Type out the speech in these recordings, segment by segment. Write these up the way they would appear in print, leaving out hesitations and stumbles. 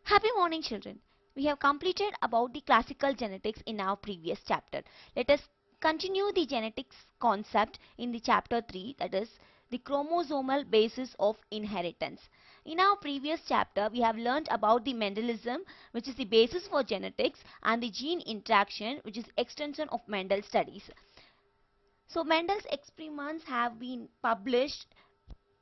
Happy morning, children. We have completed about the classical genetics in our previous chapter. Let us continue the genetics concept in the chapter 3, that is the chromosomal basis of inheritance. In our previous chapter, we have learned about the Mendelism, which is the basis for genetics, and the gene interaction, which is extension of Mendel studies. So Mendel's experiments have been published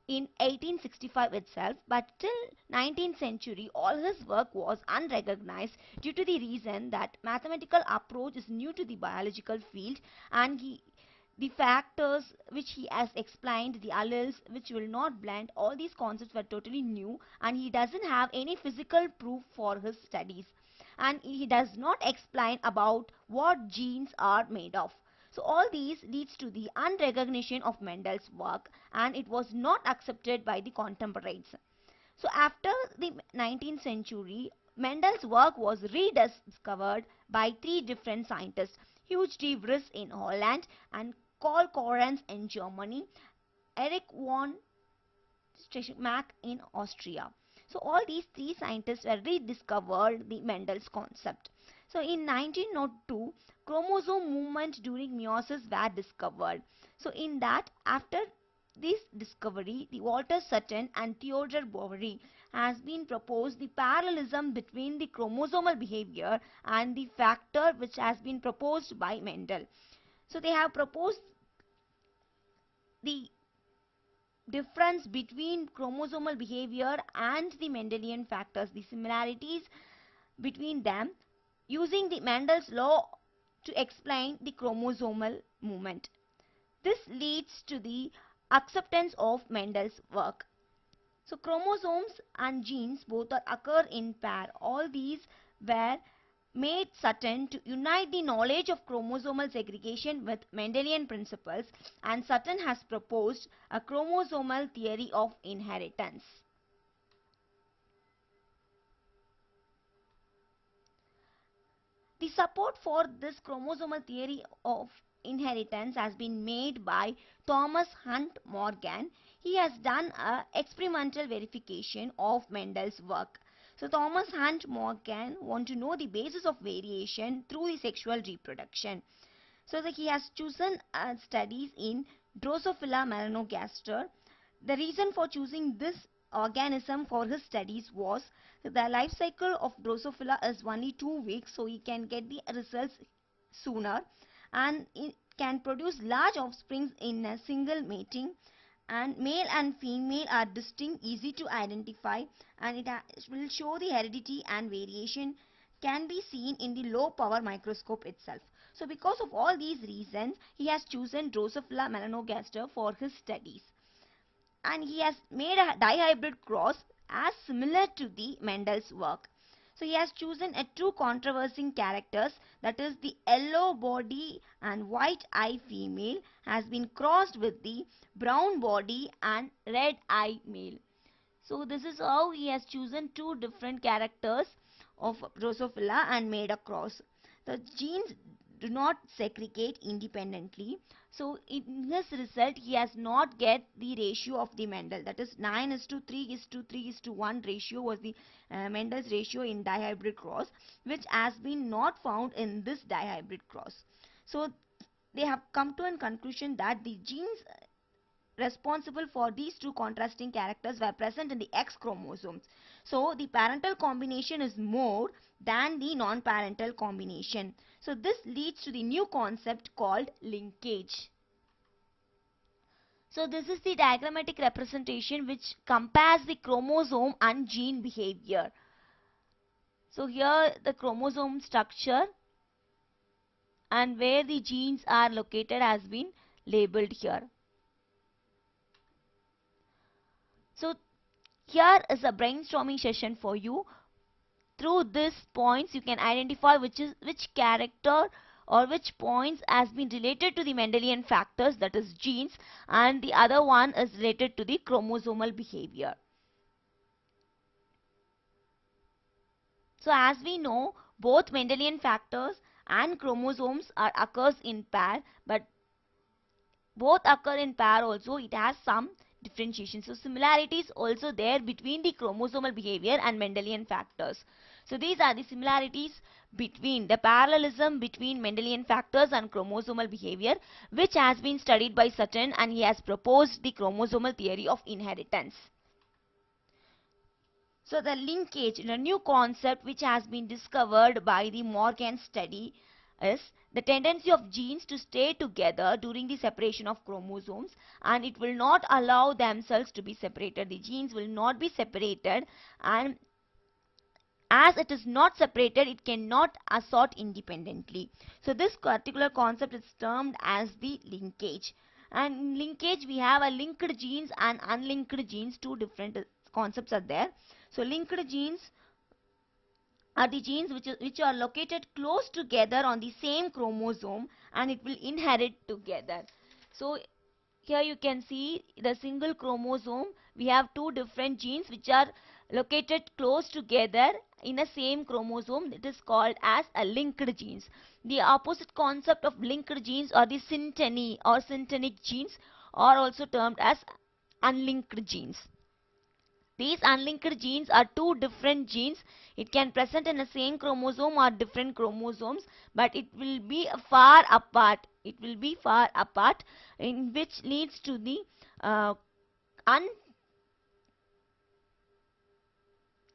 in 1865 itself, but till 19th century all his work was unrecognized due to the reason that mathematical approach is new to the biological field, and the factors which he has explained, the alleles which will not blend, all these concepts were totally new, and he doesn't have any physical proof for his studies, and he does not explain about what genes are made of. So all these leads to the unrecognition of Mendel's work, and it was not accepted by the contemporaries. So after the 19th century, Mendel's work was rediscovered by three different scientists: Hugh de Vries in Holland, and Karl Correns in Germany, Erich von Steinbach in Austria. So all these three scientists were rediscovered the Mendel's concept. So in 1902, chromosome movement during meiosis were discovered. So in that, after this discovery, the Walter Sutton and Theodore Boveri has been proposed the parallelism between the chromosomal behavior and the factor which has been proposed by Mendel. So they have proposed the difference between chromosomal behavior and the Mendelian factors, the similarities between them, using the Mendel's law to explain the chromosomal movement. This leads to the acceptance of Mendel's work. So chromosomes and genes both occur in pair. All these were made Sutton to unite the knowledge of chromosomal segregation with Mendelian principles, and Sutton has proposed a chromosomal theory of inheritance. The support for this chromosomal theory of inheritance has been made by Thomas Hunt Morgan. He has done a experimental verification of Mendel's work. So Thomas Hunt Morgan want to know the basis of variation through the sexual reproduction. So he has chosen studies in Drosophila melanogaster. The reason for choosing this organism for his studies was the life cycle of Drosophila is only 2 weeks, so he can get the results sooner, and it can produce large offsprings in a single mating, and male and female are distinct, easy to identify, and it will show the heredity, and variation can be seen in the low power microscope itself. So because of all these reasons, he has chosen Drosophila melanogaster for his studies, and he has made a dihybrid cross as similar to the Mendel's work. So he has chosen a two controversing characters, that is the yellow body and white eye female has been crossed with the brown body and red eye male. So this is how he has chosen two different characters of Drosophila and made a cross. The genes do not segregate independently. So in this result, he has not get the ratio of the Mendel, that is 9:3:3:1 ratio was the Mendel's ratio in dihybrid cross, which has been not found in this dihybrid cross. So they have come to a conclusion that the genes responsible for these two contrasting characters were present in the X chromosomes. So the parental combination is more than the non-parental combination. So this leads to the new concept called linkage. So this is the diagrammatic representation which compares the chromosome and gene behavior. So here the chromosome structure and where the genes are located has been labeled here. So here is a brainstorming session for you. Through these points you can identify which character or which points has been related to the Mendelian factors, that is genes, and the other one is related to the chromosomal behavior. So as we know, both Mendelian factors and chromosomes occurs in pair, but both occur in pair also, it has some differentiation. So similarities also there between the chromosomal behavior and Mendelian factors. So these are the similarities between the parallelism between Mendelian factors and chromosomal behavior, which has been studied by Sutton, and he has proposed the chromosomal theory of inheritance. So the linkage, the new concept which has been discovered by the Morgan study, is the tendency of genes to stay together during the separation of chromosomes, and it will not allow themselves to be separated. The genes will not be separated, and as it is not separated, it cannot assort independently. So this particular concept is termed as the linkage. And in linkage we have a linked genes and unlinked genes. Two different concepts are there. So linked genes are the genes which are located close together on the same chromosome, and it will inherit together. So here you can see the single chromosome. We have two different genes which are located close together in a same chromosome. It is called as a linked genes. The opposite concept of linked genes are the synteny or syntenic genes, or also termed as unlinked genes. These unlinked genes are two different genes. It can present in the same chromosome or different chromosomes, but it will be far apart. It will be far apart, in which leads to the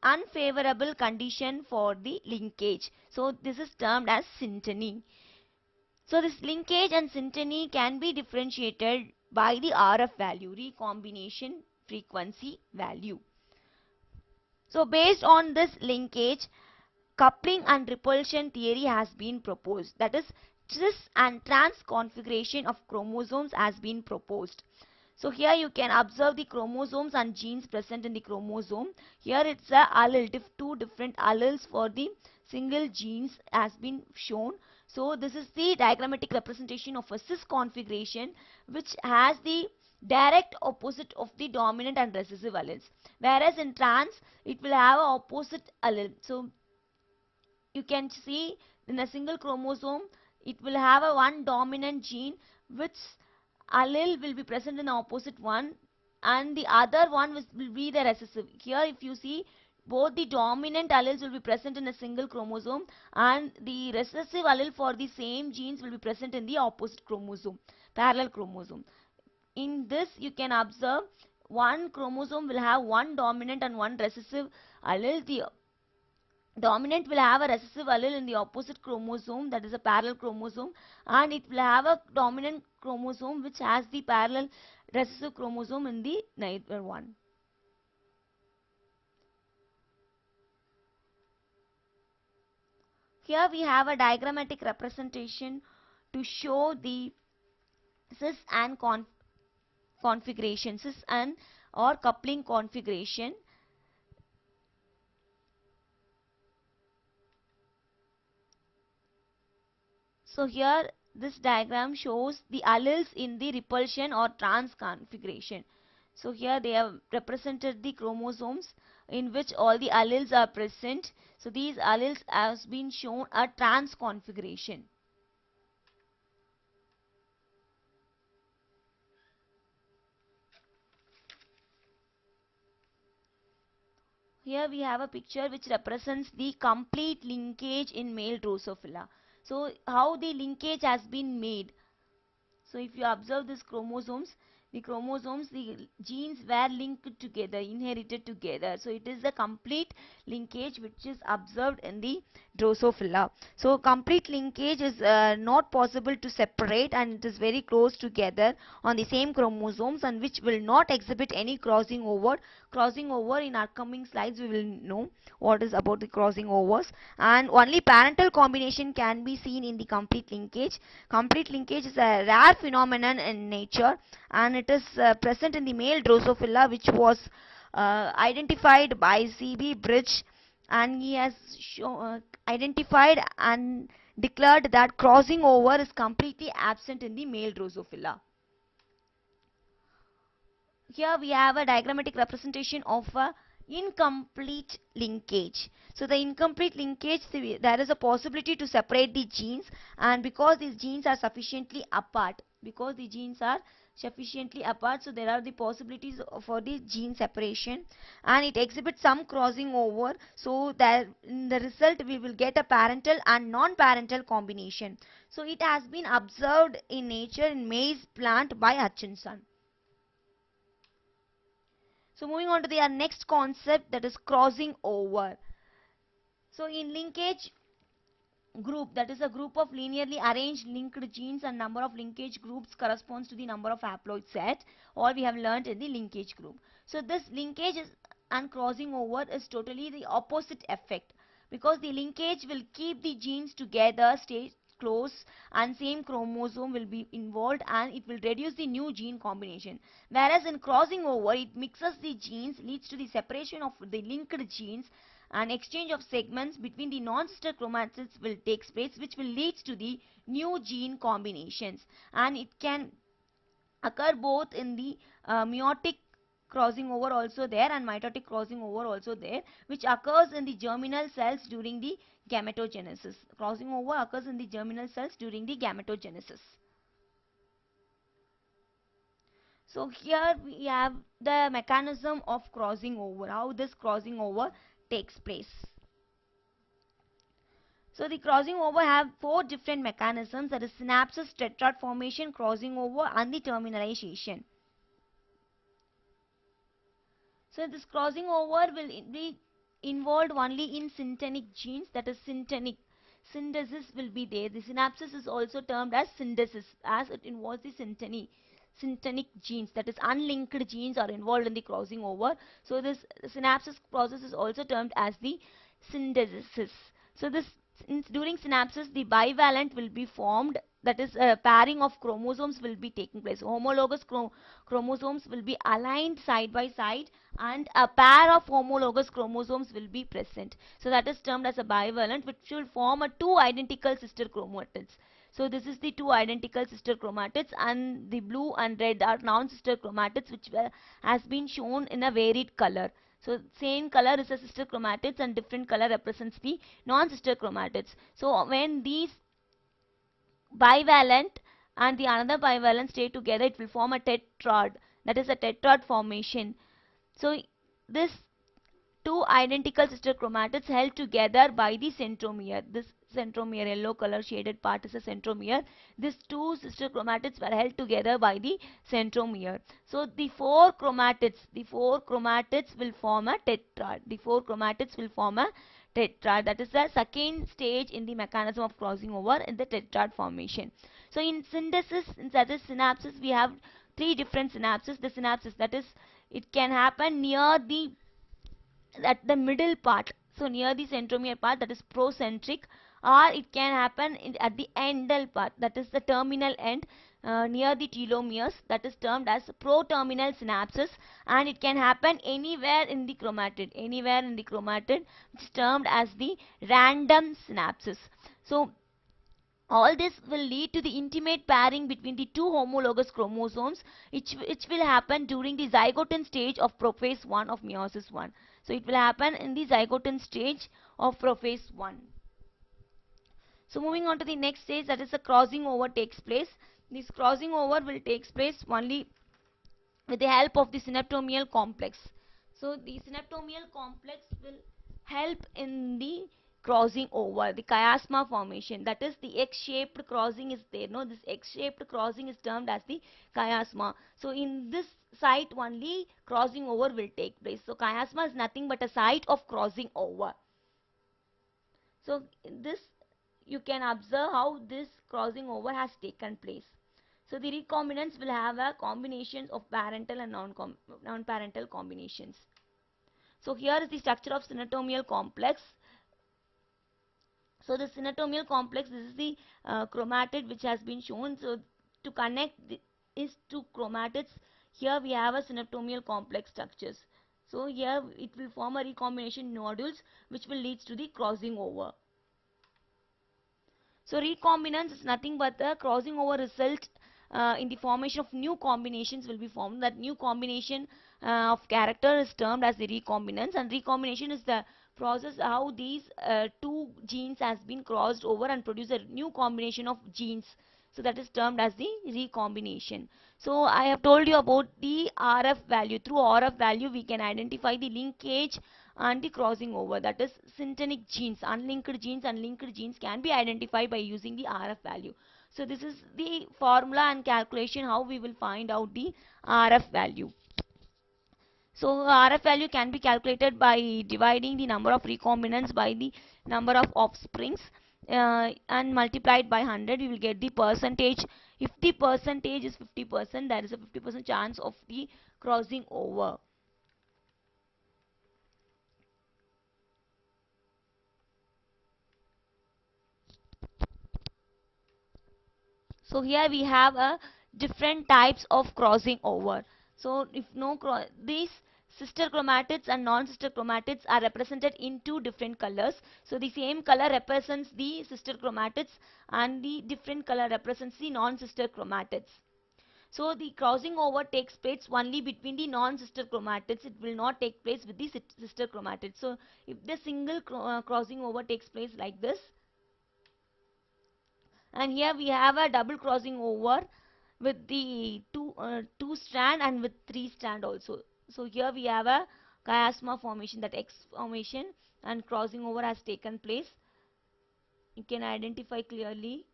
unfavorable condition for the linkage. So this is termed as synteny. So this linkage and synteny can be differentiated by the RF value, recombination frequency value. So based on this linkage, coupling and repulsion theory has been proposed. That is, cis and trans configuration of chromosomes has been proposed. So here you can observe the chromosomes and genes present in the chromosome. Here it's a allele, two different alleles for the single genes has been shown. So this is the diagrammatic representation of a cis configuration, which has the direct opposite of the dominant and recessive alleles. Whereas in trans, it will have a opposite allele. So you can see in a single chromosome, it will have a one dominant gene, which allele will be present in the opposite one, and the other one will be the recessive. Here if you see, both the dominant alleles will be present in a single chromosome, and the recessive allele for the same genes will be present in the opposite chromosome, parallel chromosome. In this you can observe one chromosome will have one dominant and one recessive allele. The dominant will have a recessive allele in the opposite chromosome, that is a parallel chromosome, and it will have a dominant chromosome which has the parallel recessive chromosome in the neighbor one. Here we have a diagrammatic representation to show the cis and configuration, cis and or coupling configuration. So here this diagram shows the alleles in the repulsion or trans configuration. So here they have represented the chromosomes in which all the alleles are present. So these alleles has been shown a trans configuration. Here we have a picture which represents the complete linkage in male Drosophila. So how the linkage has been made. So if you observe these chromosomes, the genes were linked together, inherited together. So it is a complete linkage which is observed in the Drosophila. So complete linkage is not possible to separate, and it is very close together on the same chromosomes, and which will not exhibit any crossing over. Crossing over, in upcoming slides we will know what is about the crossing overs, and only parental combination can be seen in the complete linkage. Complete linkage is a rare phenomenon in nature, and it is present in the male Drosophila, which was identified by C.B. Bridge, and he has identified and declared that crossing over is completely absent in the male Drosophila. Here we have a diagrammatic representation of a incomplete linkage. So the incomplete linkage, there is a possibility to separate the genes, and because these genes are sufficiently apart, because the genes are sufficiently apart, so there are the possibilities for the gene separation, and it exhibits some crossing over, so that in the result we will get a parental and non-parental combination. So it has been observed in nature in maize plant by Hutchinson. So moving on to the next concept, that is crossing over. So in linkage group, that is a group of linearly arranged linked genes, and number of linkage groups corresponds to the number of haploid set, or we have learned in the linkage group. So this linkage is, and crossing over is totally the opposite effect, because the linkage will keep the genes together, stay close, and same chromosome will be involved, and it will reduce the new gene combination. Whereas in crossing over, it mixes the genes, leads to the separation of the linked genes, and exchange of segments between the non-sister chromatids will take place, which will lead to the new gene combinations, and it can occur both in the meiotic crossing over also there, and mitotic crossing over also there, which occurs in the germinal cells during the gametogenesis. Crossing over occurs in the germinal cells during the gametogenesis. So here we have the mechanism of crossing over, how this crossing over takes place. So the crossing over have four different mechanisms, that is synapses, tetrad formation, crossing over, and the terminalization. So this crossing over will be involved only in syntenic genes, that is syntenic synthesis will be there. The synapses is also termed as synthesis, as it involves the syntenic genes, that is unlinked genes are involved in the crossing over. So this synapses process is also termed as the synthesis. So this during synapses, the bivalent will be formed, that is pairing of chromosomes will be taking place. Homologous chromosomes will be aligned side by side, and a pair of homologous chromosomes will be present. So that is termed as a bivalent, which will form a two identical sister chromatids. So this is the two identical sister chromatids, and the blue and red are non-sister chromatids, which has been shown in a varied color. So same color is a sister chromatids, and different color represents the non-sister chromatids. So when these bivalent and the another bivalent stay together, it will form a tetrad, that is a tetrad formation. So this two identical sister chromatids held together by the centromere. This centromere, yellow color shaded part, is a centromere. These two sister chromatids were held together by the centromere. So the four chromatids will form a tetrad. The four chromatids will form a tetrad. That is the second stage in the mechanism of crossing over, in the tetrad formation. So in synthesis, in such as synapses, we have three different synapses. The synapses, that is, it can happen near the at the middle part, so near the centromere part, that is procentric, or it can happen at the endal part, that is the terminal end, near the telomeres, that is termed as pro-terminal synapses, and it can happen anywhere in the chromatid, which is termed as the random synapses. So all this will lead to the intimate pairing between the two homologous chromosomes, which will happen during the zygote stage of prophase 1 of meiosis 1. So it will happen in the zygote stage of prophase 1. So moving on to the next stage, that is the crossing over takes place. This crossing over will take place only with the help of the synaptomial complex. So the synaptomial complex will help in the crossing over, the chiasma formation, that is the X-shaped crossing is there. No, this X-shaped crossing is termed as the chiasma. So in this site only crossing over will take place. So chiasma is nothing but a site of crossing over. So in this you can observe how this crossing over has taken place. So the recombinants will have a combination of parental and non-parental combinations. So here is the structure of synaptomial complex. So the synaptomial complex, this is the chromatid which has been shown. So to connect these two chromatids, here we have a synaptomial complex structures. So here it will form a recombination nodules, which will lead to the crossing over. So recombinance is nothing but the crossing over result in the formation of new combinations will be formed. That new combination of character is termed as the recombinance, and recombination is the process how these two genes has been crossed over and produce a new combination of genes. So that is termed as the recombination. So I have told you about the RF value. Through RF value we can identify the linkage and the crossing over, that is syntenic genes. Unlinked genes can be identified by using the RF value. So this is the formula and calculation how we will find out the RF value. So RF value can be calculated by dividing the number of recombinants by the number of offsprings, and multiplied by 100. We will get the percentage. If the percentage is 50%, there is a 50% chance of the crossing over. So here we have a different types of crossing over. So if no these sister chromatids and non-sister chromatids are represented in two different colors. So the same color represents the sister chromatids and the different color represents the non-sister chromatids. So the crossing over takes place only between the non-sister chromatids. It will not take place with the sister chromatids. So if the single crossing over takes place like this, and here we have a double crossing over with the two strand and with three strand also. So here we have a chiasma formation, that X formation, and crossing over has taken place. You can identify clearly.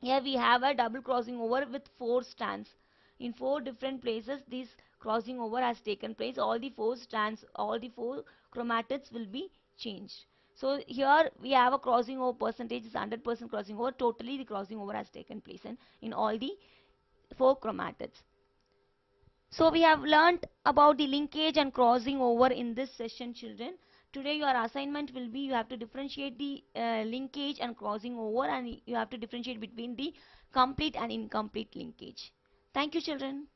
Here we have a double crossing over with four strands. In four different places this crossing over has taken place. All the four strands, all the four chromatids will be changed. So here we have a crossing over percentage is 100% crossing over. Totally the crossing over has taken place in all the four chromatids. So we have learnt about the linkage and crossing over in this session, children. Today your assignment will be, you have to differentiate the linkage and crossing over, and you have to differentiate between the complete and incomplete linkage. Thank you, children.